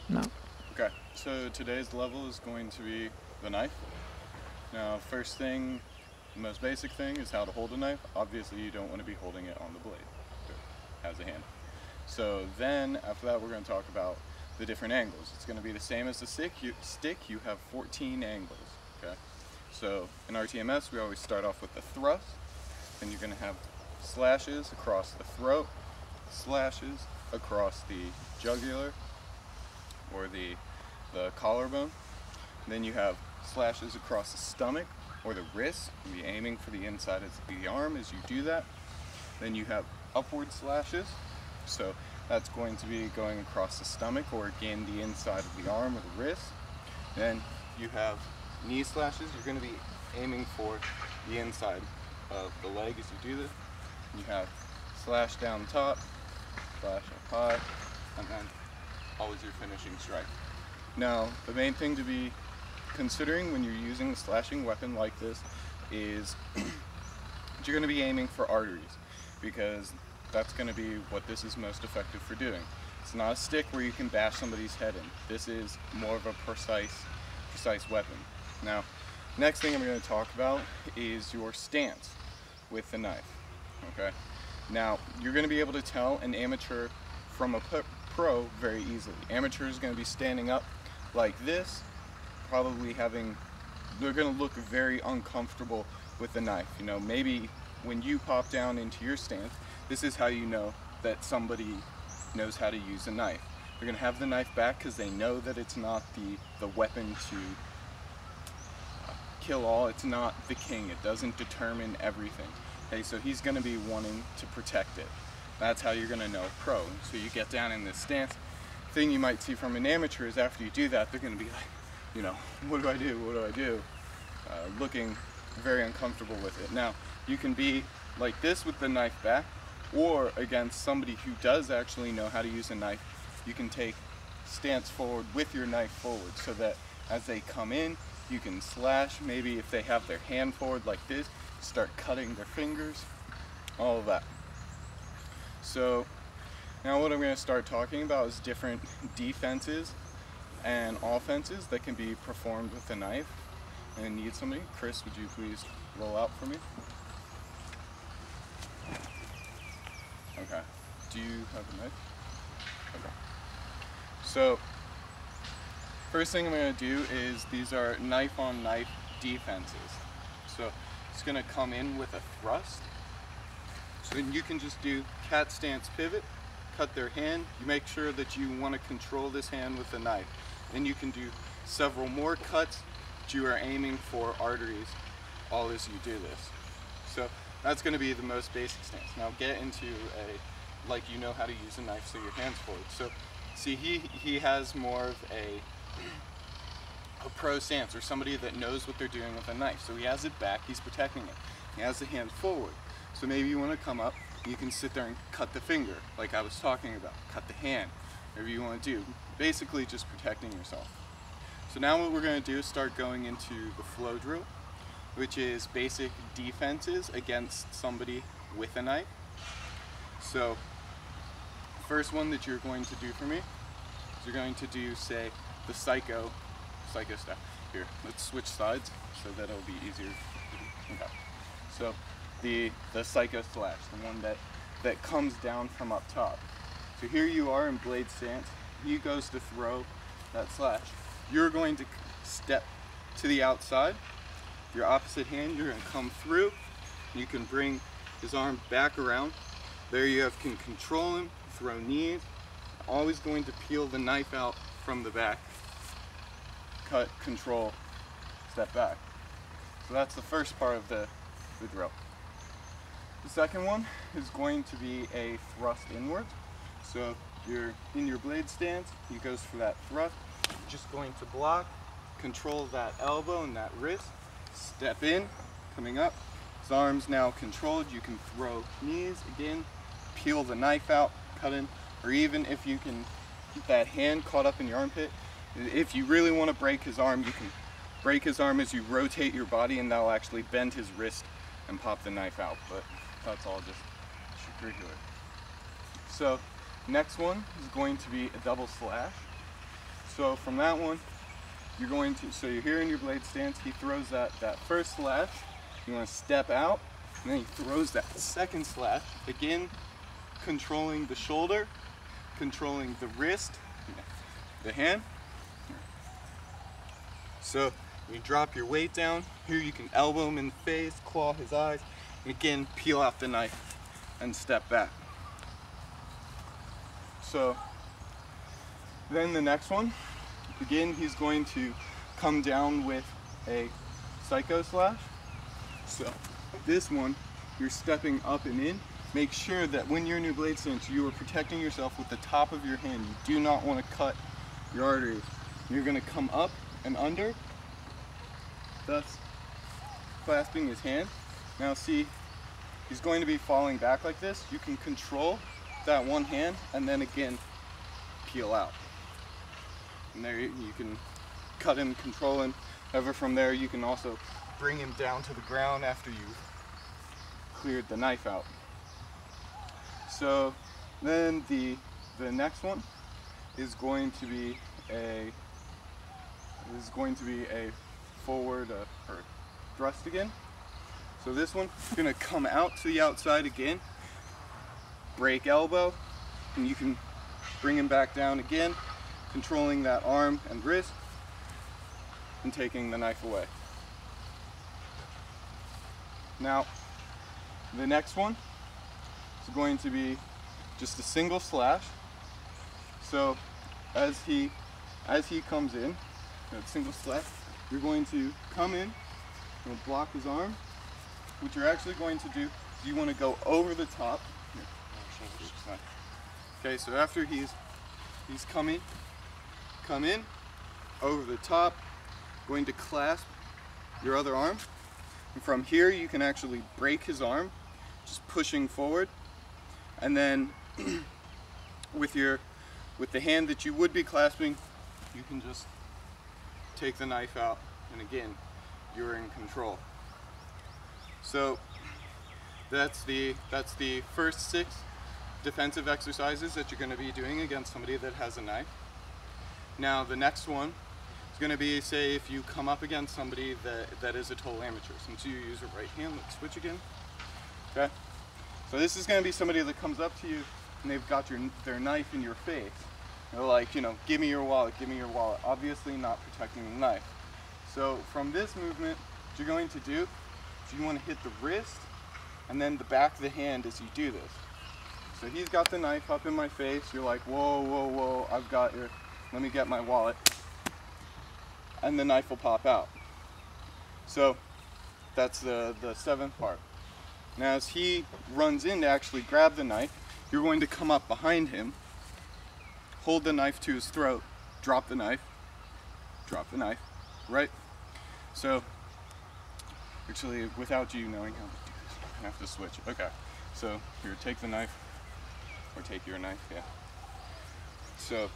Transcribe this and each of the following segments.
No. Okay, so today's level is going to be the knife. Now, first thing, the most basic thing is how to hold a knife. Obviously, you don't want to be holding it on the blade. It has a handle. So then, after that, we're going to talk about the different angles. It's going to be the same as the stick. You have 14 angles. Okay. So in RTMS, we always start off with the thrust. Then you're going to have slashes across the throat, slashes across the jugular or the collarbone. Then you have slashes across the stomach or the wrist. You'll be aiming for the inside of the arm as you do that. Then you have upward slashes. So that's going to be going across the stomach or again the inside of the arm or the wrist. Then you have knee slashes. You're going to be aiming for the inside of the leg as you do this. You have slash down top, slash up high, and then always your finishing strike. Now, the main thing to be considering when you're using a slashing weapon like this is you're going to be aiming for arteries, because that's going to be what this is most effective for doing. It's not a stick where you can bash somebody's head in. This is more of a precise weapon. Now, next thing I'm going to talk about is your stance with the knife. Okay. Now, you're going to be able to tell an amateur from a pro very easily. Amateur is going to be standing up like this, probably they're going to look very uncomfortable with the knife. You know, maybe when you pop down into your stance, this is how you know that somebody knows how to use a knife. They're going to have the knife back because they know that it's not the weapon to kill all. It's not the king. It doesn't determine everything. Okay, so he's going to be wanting to protect it. That's how you're going to know pro. So you get down in this stance. Thing you might see from an amateur is after you do that, they're going to be like, you know, what do I do? What do I do? Looking very uncomfortable with it. Now, you can be like this with the knife back, or against somebody who does actually know how to use a knife, you can take stance forward with your knife forward so that as they come in, you can slash. Maybe if they have their hand forward like this, start cutting their fingers, all of that. So now what I'm going to start talking about is different defenses and offenses that can be performed with a knife. And I need somebody. Chris, would you please roll out for me? Okay. Do you have a knife? Okay. So, first thing I'm going to do is these are knife on knife defenses. So, it's going to come in with a thrust. So you can just do cat stance pivot, cut their hand. You make sure that you want to control this hand with the knife. Then you can do several more cuts, but you are aiming for arteries all as you do this. So that's going to be the most basic stance. Now get into like you know how to use a knife, so your hand's forward. So see, he has more of a pro stance, or somebody that knows what they're doing with a knife. So he has it back, he's protecting it. He has the hand forward. So maybe you want to come up, you can sit there and cut the finger, like I was talking about, cut the hand, whatever you want to do. Basically just protecting yourself. So now what we're going to do is start going into the flow drill, which is basic defenses against somebody with a knife. So first one that you're going to do for me is you're going to do, say, the psycho step. Here, let's switch sides so that it'll be easier. Okay. So the psycho slash, the one that comes down from up top. So here you are in blade stance. He goes to throw that slash. You're going to step to the outside. Your opposite hand, you're going to come through. You can bring his arm back around. There you can control him, throw knees. Always going to peel the knife out from the back. Cut, control, step back. So that's the first part of the drill. The second one is going to be a thrust inwards. So you're in your blade stance, he goes for that thrust. You're just going to block, control that elbow and that wrist, step in, coming up. His arm's now controlled. You can throw knees again, peel the knife out, cut in, or even if you can keep that hand caught up in your armpit, if you really want to break his arm, you can break his arm as you rotate your body, and that'll actually bend his wrist and pop the knife out, but that's all just extracurricular. So next one is going to be a double slash. So from that one, you're going to, so you're here in your blade stance, he throws that first slash, you want to step out, and then he throws that second slash, again, controlling the shoulder, controlling the wrist, the hand. So you drop your weight down, here you can elbow him in the face, claw his eyes, and again, peel out the knife and step back. So then the next one, again, he's going to come down with a psycho slash. So this one, you're stepping up and in. Make sure that when you're in your blade stance, you are protecting yourself with the top of your hand. You do not want to cut your arteries. You're going to come up and under, thus clasping his hand. Now see, he's going to be falling back like this. You can control that one hand and then again peel out. And there you can cut him, control him. However, from there you can also bring him down to the ground after you've cleared the knife out. So then the next one is going to be a forward or thrust again. So this one, you're going to come out to the outside again, break elbow, and you can bring him back down again, controlling that arm and wrist, and taking the knife away. Now, the next one is going to be just a single slash. So as he comes in, that single slash, you're going to come in, you'll block his arm. What you're actually going to do is you want to go over the top. Here. Okay, so after he's come in, over the top, going to clasp your other arm. And from here you can actually break his arm, just pushing forward. And then with the hand that you would be clasping, you can just take the knife out, and again, you're in control. So that's the first 6 defensive exercises that you're going to be doing against somebody that has a knife. Now the next one is going to be, say, if you come up against somebody that is a total amateur. Since you use your right hand, let's switch again. Okay. So this is going to be somebody that comes up to you and they've got their knife in your face. They're like, you know, give me your wallet, give me your wallet. Obviously not protecting the knife. So from this movement, what you're going to do is you want to hit the wrist and then the back of the hand as you do this. So he's got the knife up in my face. You're like, whoa, whoa, whoa, I've got your, let me get my wallet. And the knife will pop out. So that's the 7th part. Now as he runs in to actually grab the knife, you're going to come up behind him, hold the knife to his throat, drop the knife, right? So actually, without you knowing how to do this, I have to switch. Okay, so here, take the knife, or take your knife, yeah. So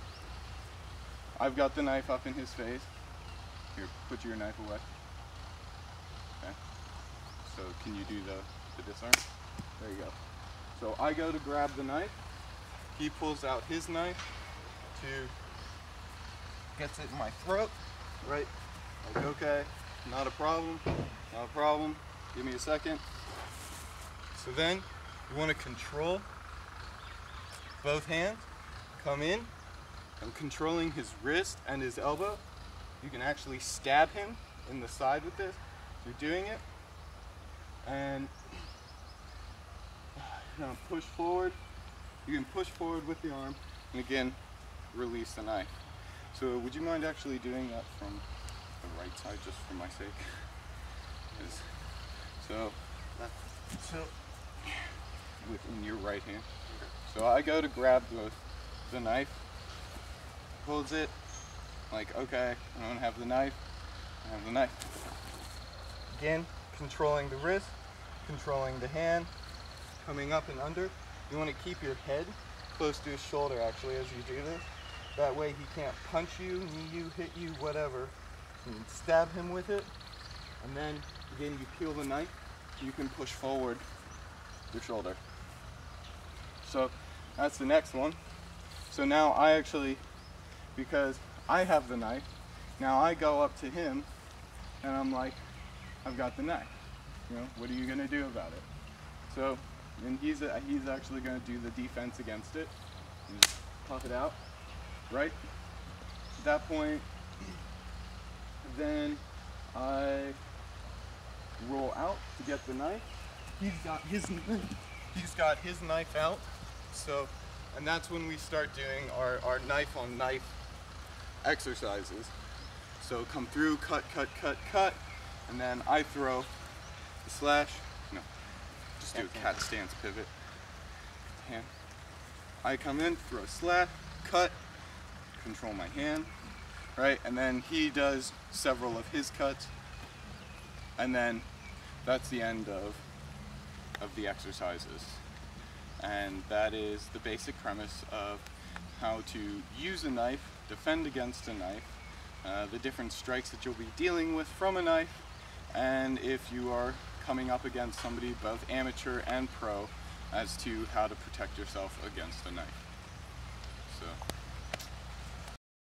I've got the knife up in his face. Here, put your knife away. Okay. So can you do the disarm? There you go. So I go to grab the knife. He pulls out his knife gets it in my throat, right? Like, okay, not a problem, not a problem. Give me a second. So then you want to control both hands. Come in. I'm controlling his wrist and his elbow. You can actually stab him in the side with this. You're doing it. And now push forward. You can push forward with the arm. And again, release the knife. So would you mind actually doing that from the right side, just for my sake? So within your right hand. So I go to grab the knife, holds it, like, okay, I don't have the knife, I have the knife. Again, controlling the wrist, controlling the hand, coming up and under. You want to keep your head close to his shoulder actually as you do this. That way he can't punch you, knee you, hit you, whatever. You can stab him with it, and then again you peel the knife, you can push forward your shoulder. So that's the next one. So now I actually, because I have the knife. Now I go up to him and I'm like, I've got the knife. You know, what are you gonna do about it? So, and he's actually gonna do the defense against it. And just pop it out, right? At that point, then I roll out to get the knife. He's got his knife out. So, and that's when we start doing our knife on knife exercises. So come through, cut, cut, cut, cut, and then I throw the slash. No, just do a cat stance pivot. Hand. I come in, throw slash, cut, control my hand, right? And then he does several of his cuts, and then that's the end of the exercises. And that is the basic premise of how to use a knife, defend against a knife, the different strikes that you'll be dealing with from a knife, and if you are coming up against somebody both amateur and pro, as to how to protect yourself against a knife. So.